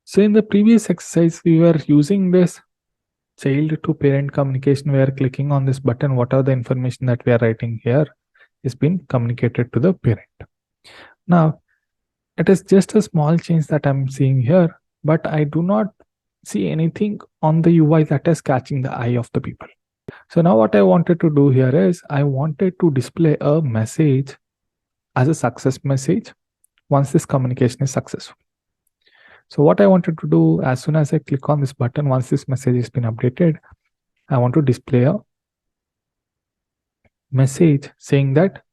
So in the previous exercise, we were using this child to parent communication. We are clicking on this button. Whatever the information that we are writing here is being communicated to the parent. Now, it is just a small change that I'm seeing here, but I do not see anything on the UI that is catching the eye of the people. So now what I wanted to do here is I wanted to display a message as a success message once this communication is successful. So what I wanted to do, as soon as I click on this button, once this message has been updated, I want to display a message saying that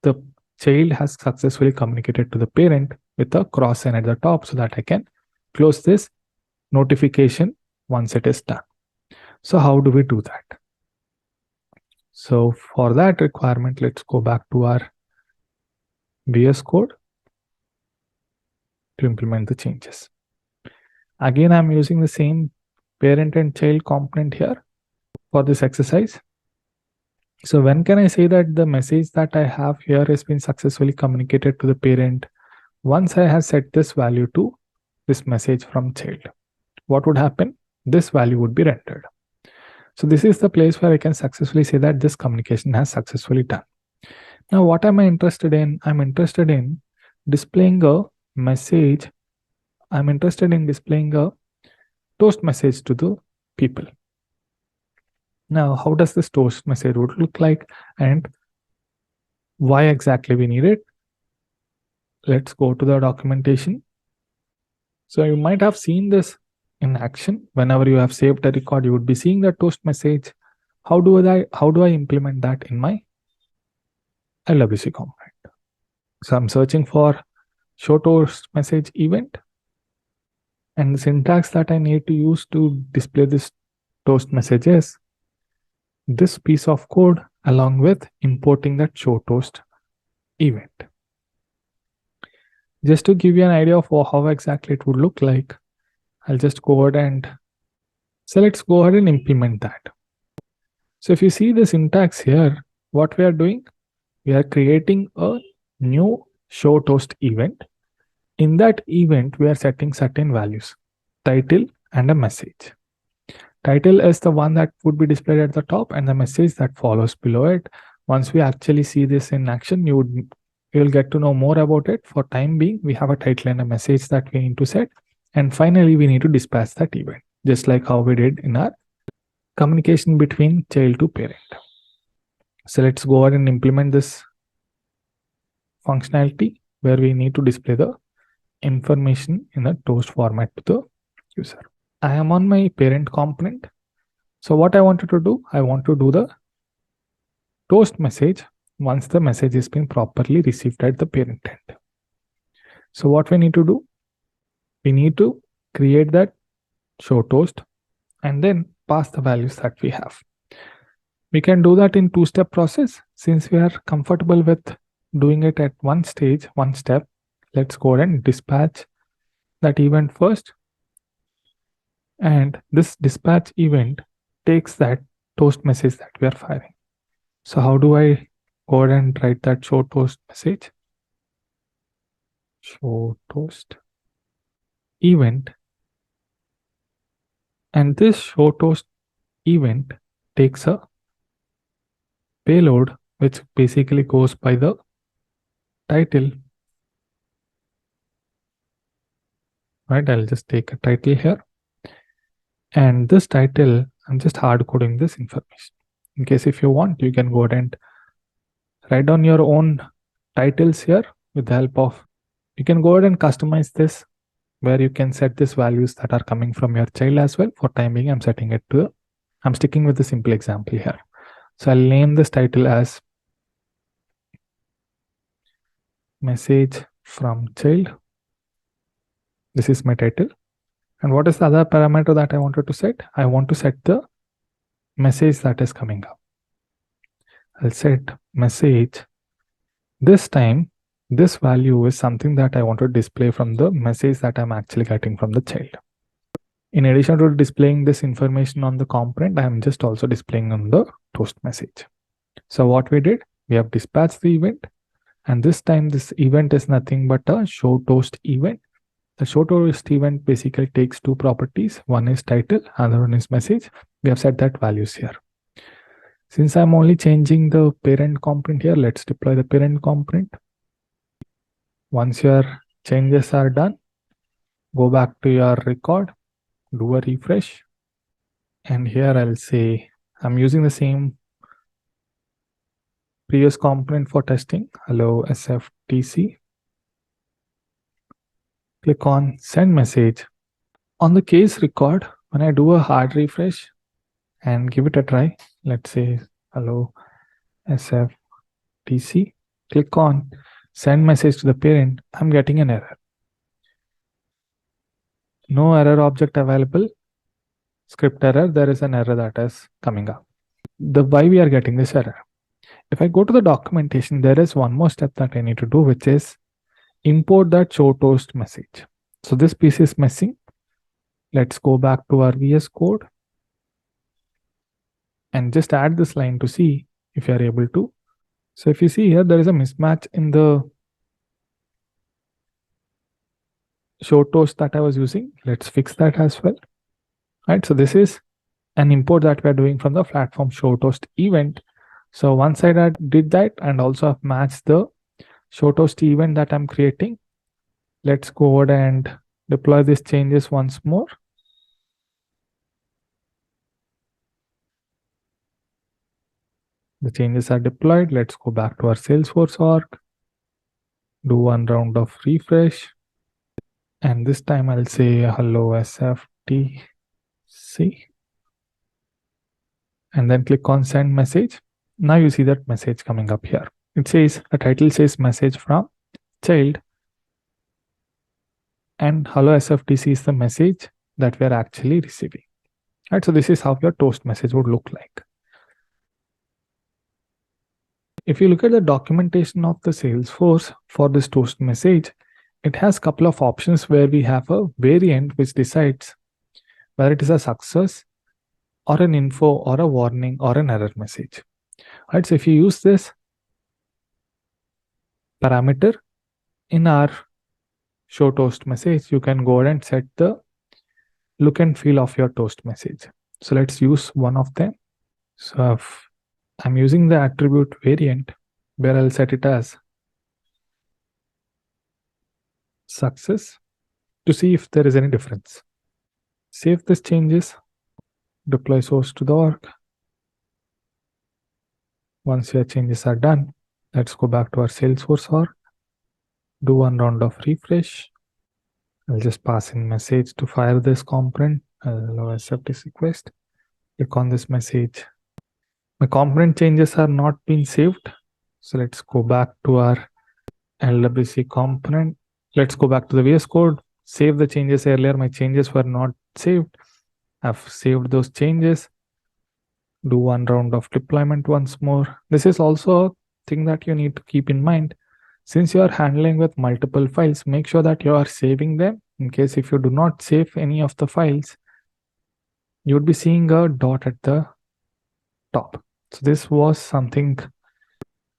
the child has successfully communicated to the parent with a cross sign at the top, so that I can close this notification once it is done. So how do we do that? So for that requirement, let's go back to our VS Code to implement the changes. Again, I'm using the same parent and child component here for this exercise. So when can I say that the message that I have here has been successfully communicated to the parent? Once I have set this value to this message from child, what would happen? This value would be rendered. So this is the place where I can successfully say that this communication has successfully done. Now, what am I interested in? I'm interested in displaying a message. I'm interested in displaying a toast message to the people. Now, how does this toast message would look like and why exactly we need it? Let's go to the documentation. So you might have seen this in action. Whenever you have saved a record, you would be seeing the toast message. How do I implement that in my LWC component? So I'm searching for show toast message event, and the syntax that I need to use to display this toast message is this piece of code along with importing that show toast event. Just to give you an idea of how exactly it would look like, I'll just go ahead and so let's go ahead and implement that. So if you see the syntax here, what we are doing, we are creating a new show toast event. In that event, we are setting certain values, title and a message. Title is the one that would be displayed at the top and the message that follows below it. Once we actually see this in action, you'll get to know more about it. For time being, we have a title and a message that we need to set. And finally, we need to dispatch that event, just like how we did in our communication between child to parent. So let's go ahead and implement this functionality where we need to display the information in a toast format to the user. I am on my parent component. So what I wanted to do, I want to do the toast message once the message has been properly received at the parent end. So what we need to do, we need to create that show toast and then pass the values that we have. We can do that in two-step process. Since we are comfortable with doing it at one stage, one step, let's go ahead and dispatch that event first. And this dispatch event takes that toast message that we are firing. So how do I go ahead and write that show toast message? Show toast event. And this show toast event takes a payload, which basically goes by the title. Right, I'll just take a title here. And this title, I'm just hard coding this information. In case if you want, you can go ahead and write down your own titles here with the help of, you can go ahead and customize this where you can set these values that are coming from your child as well. For time being, I'm setting it to, I'm sticking with a simple example here. So I'll name this title as message from child. This is my title. And what is the other parameter that I wanted to set? I want to set the message that is coming up. I'll set message. This time, this value is something that I want to display from the message that I'm actually getting from the child. In addition to displaying this information on the component, I'm just also displaying on the toast message. So what we did, we have dispatched the event. And this time, this event is nothing but a show toast event The show toast event basically takes two properties. One is title, another one is message. We have set that values here. Since I'm only changing the parent component here, let's deploy the parent component. Once your changes are done, go back to your record, do a refresh. And here I'll say I'm using the same previous component for testing. Hello SFTC. Click on send message. On the case record, when I do a hard refresh and give it a try, let's say hello SFTC, click on send message to the parent, I'm getting an error. No error object available. Script error, there is an error that is coming up. Why we are getting this error? If I go to the documentation, there is one more step that I need to do, which is import that show toast message. So this piece is missing. Let's go back to our VS Code and just add this line to see if you are able to. So if you see here, there is a mismatch in the show toast that I was using. Let's fix that as well. Right, so this is an import that we are doing from the platform show toast event. So once I did that and also I've matched the show toast event that I'm creating, let's go ahead and deploy these changes once more. The changes are deployed. Let's go back to our Salesforce org, do one round of refresh. And this time I'll say hello SFTC. And then click on send message. Now you see that message coming up here. It says, a title says message from child. And hello SFTC is the message that we are actually receiving. Right, so this is how your toast message would look like. If you look at the documentation of the Salesforce for this toast message, it has a couple of options where we have a variant which decides whether it is a success or an info or a warning or an error message. Right, so if you use this parameter in our show toast message, you can go ahead and set the look and feel of your toast message. So let's use one of them. So I'm using the attribute variant where I'll set it as success to see if there is any difference. Save these changes, deploy source to the org. Once your changes are done, let's go back to our Salesforce org, do one round of refresh. I'll just pass in message to fire this component. I'll accept this request. Click on this message. My component changes are not being saved. So let's go back to our LWC component. Let's go back to the VS Code. Save the changes earlier. My changes were not saved. I've saved those changes. Do one round of deployment once more. This is also a thing that you need to keep in mind. Since you are handling with multiple files, make sure that you are saving them. In case if you do not save any of the files, you would be seeing a dot at the top. So this was something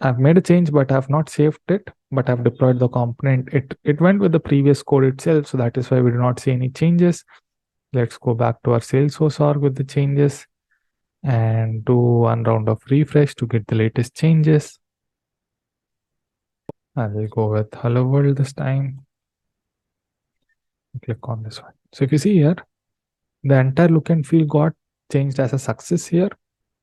I've made a change, but I've not saved it, but I've deployed the component. It went with the previous code itself. So that is why we do not see any changes. Let's go back to our Salesforce org with the changes and do one round of refresh to get the latest changes. I will go with hello world this time. Click on this one. So if you see here, the entire look and feel got changed as a success here.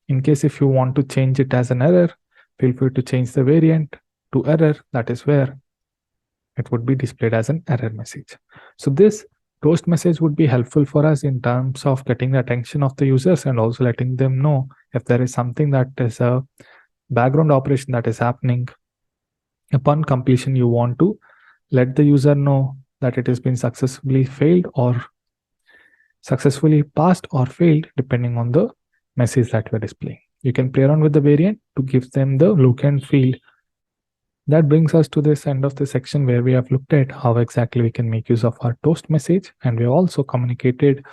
In case if you want to change it as an error, feel free to change the variant to error. That is where it would be displayed as an error message. So this toast message would be helpful for us in terms of getting the attention of the users and also letting them know if there is something that is a background operation that is happening. Upon completion, you want to let the user know that it has been successfully failed or successfully passed or failed, depending on the message that we're displaying. You can play around with the variant to give them the look and feel. That brings us to this end of the section where we have looked at how exactly we can make use of our toast message, and we also communicated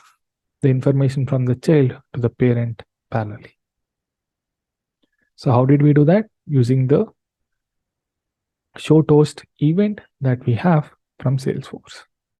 the information from the child to the parent parallelly. So how did we do that? Using the show toast event that we have from Salesforce.